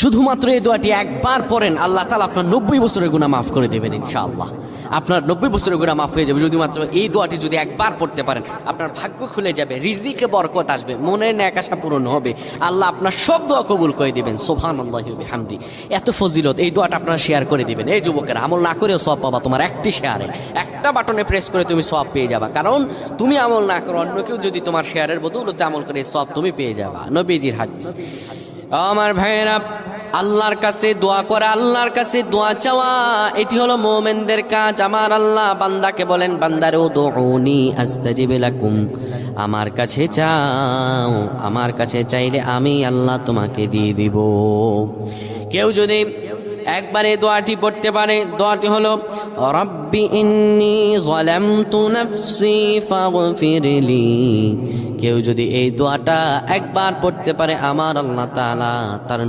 শুধুমাত্র এই দোয়াটি একবার পড়েন, আল্লাহ তাআলা আপনার 90 বছরের গুনাহ মাফ করে দেবেন ইনশাআল্লাহ। আপনার 90 বছরের গুনাহ মাফ হয়ে যাবে শুধুমাত্র এই দোয়াটি যদি একবার পড়তে পারেন। আপনার ভাগ্য খুলে যাবে, রিজিকে বরকত আসবে, মনের ন্যাক আশা পূরণ হবে, আল্লাহ আপনার সব দোয়া কবুল করে দিবেন। সুবহানাল্লাহি ওয়া বিহামদি। এত ফজিলত, এই দোয়াটা আপনারা শেয়ার করে দিবেন। এই যুবকেরা, আমল না করেও সওয়াব পাবা। তোমার একটি শেয়ারে, একটা বাটনে প্রেস করে তুমি সওয়াব পেয়ে যাবা। কারণ তুমি আমল না করো, অন্য কেউ যদি তোমার শেয়ারের বদৌলতে আমল করে, সওয়াব তুমি পেয়ে যাবা। নবীজির হাদিস। আমার ভাইয়েরা, আল্লাহর কাছে দোয়া করা, আল্লাহর কাছে দোয়া চাওয়া, এটি হলো মুমিনদের কাজ। আমার আল্লাহ বান্দাকে বলেন, বান্দারে উদউনি আস্তাজিব লাকুম, আমার কাছে চাও, আমার কাছে চাইলে আমি আল্লাহ তোমাকে দিয়ে দিব। কেউ যদি একবারে দোয়াটি পড়তে পারে, দোয়াটি হলো রব্বি ইন্নী যালামতু নাফসি ফাগফিরলি। কেউ যদি এই দোয়াটা একবার পড়তে পারে, আমার আল্লাহ তাআলা তার